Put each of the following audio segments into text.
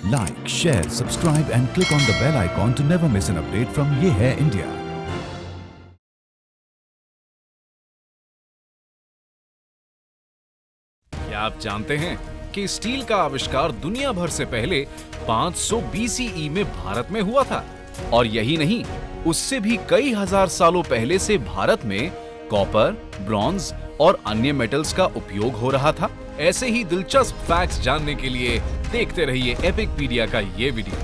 Like, share, subscribe and click on the bell icon to never miss an update from Ye Hai India. क्या आप जानते हैं कि steel का आविष्कार दुनिया भर से पहले 500 BCE में भारत में हुआ था? और यही नहीं, उससे भी कई हजार सालों पहले से भारत में कॉपर, ब्रॉन्ज और अन्य मेटल्स का उपयोग हो रहा था। ऐसे ही दिलचस्प फैक्ट्स जानने के लिए देखते रहिए एपिकपीडिया का ये वीडियो।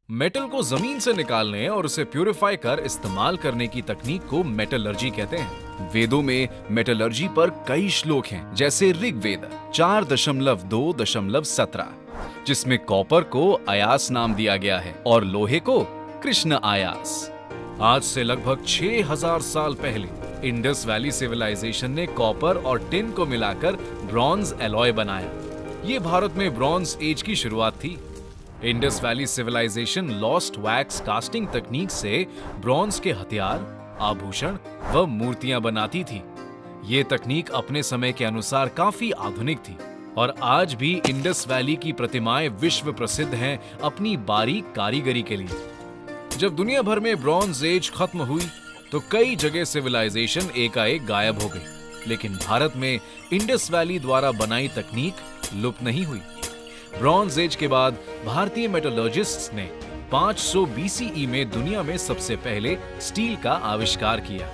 मेटल को जमीन से निकालने और उसे प्यूरिफाई कर इस्तेमाल करने की तकनीक को मेटलर्जी कहते हैं। वेदों में मेटलर्जी पर कई श्लोक हैं, जैसे ऋग्वेद 4.2.17, जिसमें कॉपर को अयास नाम दिया गया है और लोहे को कृष्ण आयास। आज से लगभग 6000 साल पहले इंडस वैली सिविलाइजेशन ने कॉपर और टिन को मिलाकर ब्रॉन्ज एलॉय बनाया। ये भारत में ब्रॉन्ज एज की शुरुआत थी। Indus Valley civilisation lost wax casting तकनीक से ब्रॉन्ज के हथियार, आभूषण व मूर्तियां बनाती थी। ये तकनीक अपने समय के अनुसार काफी आधुनिक थी और आज भी इंडस वैली की प्रतिमाएं विश्व प्रसिद्ध हैं अपनी बारीक कारीगरी के लिए। जब दुनिया भर में ब्रॉन्ज एज खत्म हुई तो कई जगह सिविलाइजेशन एकाएक गायब हो गई, लेकिन भारत में इंडस वैली द्वारा बनाई तकनीक लुप्त नहीं हुई। ब्रॉन्ज एज के बाद भारतीय मेटलर्जिस्ट्स ने 500 BCE में दुनिया में सबसे पहले स्टील का आविष्कार किया।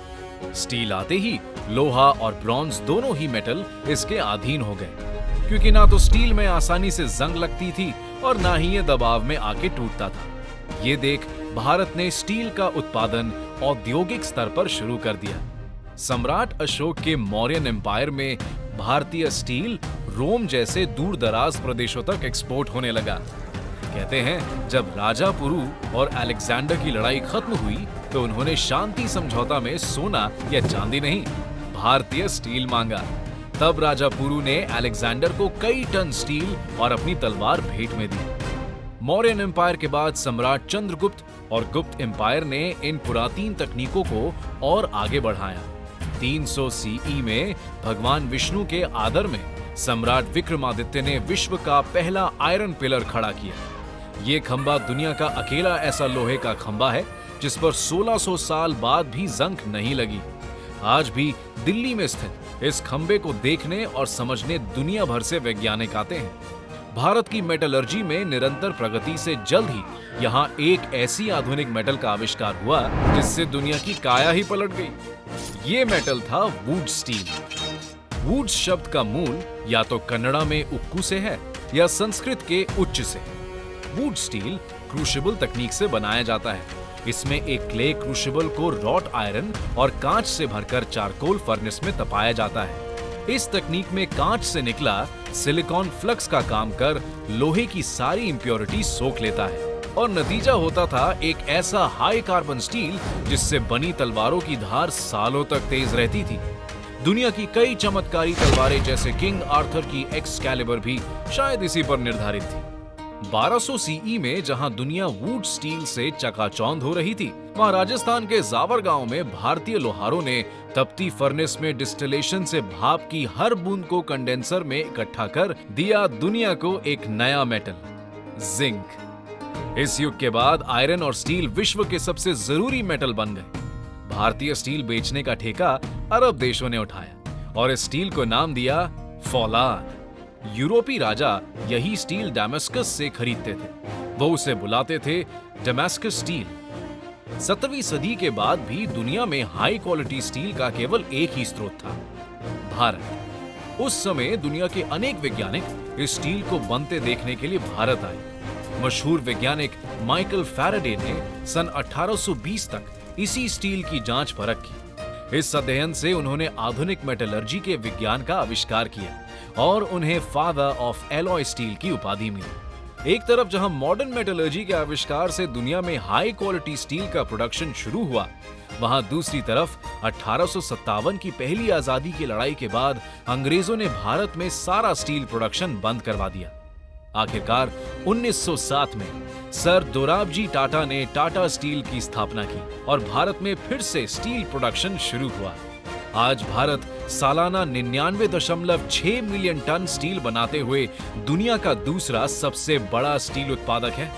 स्टील आते ही लोहा और ब्रॉन्ज दोनों ही मेटल इसके अधीन हो गए, क्योंकि ना तो स्टील में आसानी से जंग लगती थी और ना ही ये दबाव में आके टूटता था। ये देख भारत ने स्टील का उत्पादन औद्योगिक स्तर पर शुरू कर दिया। सम्राट अशोक के मौर्यन एम्पायर में भारतीय स्टील रोम जैसे दूर दराज प्रदेशों तक एक्सपोर्ट होने लगा। कहते हैं जब राजा पुरु और अलेक्जेंडर की लड़ाई खत्म हुई तो उन्होंने शांति समझौता में सोना या चांदी नहीं, भारतीय स्टील मांगा। तब राजा पुरु ने अलेक्जेंडर को कई टन स्टील और अपनी तलवार भेंट में दी। मौर्यन एम्पायर के बाद सम्राट चंद्रगुप्त और गुप्त एम्पायर ने इन पुरातन तकनीकों को और आगे बढ़ाया। 300 CE में भगवान विष्णु के आदर में सम्राट विक्रमादित्य ने विश्व का पहला आयरन पिलर खड़ा किया। ये खंबा दुनिया का अकेला ऐसा लोहे का खंबा है जिस पर 1600 साल बाद भी जंग नहीं लगी। आज भी दिल्ली में स्थित इस खंबे को देखने और समझने दुनिया भर से वैज्ञानिक आते हैं। भारत की मेटलर्जी में निरंतर प्रगति से जल्द ही यहाँ एक ऐसी आधुनिक मेटल का आविष्कार हुआ जिससे दुनिया की काया ही पलट गई। ये मेटल था वुड स्टील। वुड शब्द का मूल या तो कन्नड़ा में उक्कू से है या संस्कृत के उच्च से। वुड स्टील क्रूशिबल तकनीक से बनाया जाता है। इसमें एक क्ले क्रूशिबल को रॉट आयरन और कांच से भरकर चारकोल फर्नेस में तपाया जाता है। इस तकनीक में कांच से निकला सिलिकॉन फ्लक्स का काम कर लोहे की सारी इंप्योरिटी सोख लेता है और नतीजा होता था एक ऐसा हाई कार्बन स्टील जिससे बनी तलवारों की धार सालों तक तेज रहती थी। दुनिया की कई चमत्कारी तलवारें जैसे किंग आर्थर की एक्सकैलिबर भी शायद इसी पर निर्धारित थी। 1200 CE में जहां दुनिया वुड स्टील से चकाचौंध हो रही थी, वहां राजस्थान के जावर गांव में भारतीय लोहारों ने तपती फर्नेस में डिस्टिलेशन से भाप की हर बूंद को कंडेंसर में इकट्ठा कर दिया दुनिया को एक नया मेटल, जिंक। इस युग के बाद आयरन और स्टील विश्व के सबसे जरूरी मेटल बन गए। भारतीय स्टील बेचने का ठेका अरब देशों ने उठाया और इस स्टील को नाम दिया फौलाद। यूरोपीय राजा यही स्टील डेमास्कस से खरीदते थे। वो उसे बुलाते थे डेमास्कस स्टील। 17वीं सदी के बाद भी दुनिया में हाई क्वालिटी स्टील का केवल एक ही स्रोत था, भारत। उस समय दुनिया के अनेक वैज्ञानिक इस स्टील को बनते देखने के लिए भारत आए। मशहूर वैज्ञानिक माइकल फैराडे ने सन 1820 तक इसी स्टील की जांच परख की। इस अध्ययन से उन्होंने आधुनिक मेटलर्जी के विज्ञान का आविष्कार किया और उन्हें फादर ऑफ एलॉय स्टील की उपाधि मिली। एक तरफ जहां मॉडर्न मेटलर्जी के आविष्कार से दुनिया में हाई क्वालिटी स्टील का प्रोडक्शन शुरू हुआ, वहां दूसरी तरफ 1857 की पहली आजादी की लड़ाई के बाद अंग्रेजों ने भारत में सारा स्टील प्रोडक्शन बंद करवा दिया। आखिरकार 1907 में सर दोराबजी टाटा ने टाटा स्टील की स्थापना की और भारत में फिर से स्टील प्रोडक्शन शुरू हुआ। आज भारत सालाना 99.6 मिलियन टन स्टील बनाते हुए दुनिया का दूसरा सबसे बड़ा स्टील उत्पादक है।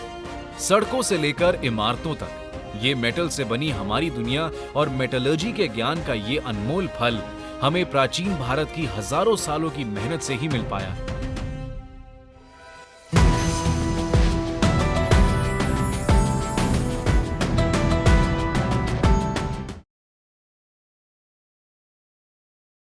सड़कों से लेकर इमारतों तक ये मेटल से बनी हमारी दुनिया और मेटलर्जी के ज्ञान का ये अनमोल फल हमें प्राचीन भारत की हजारों सालों की मेहनत से ही मिल पाया।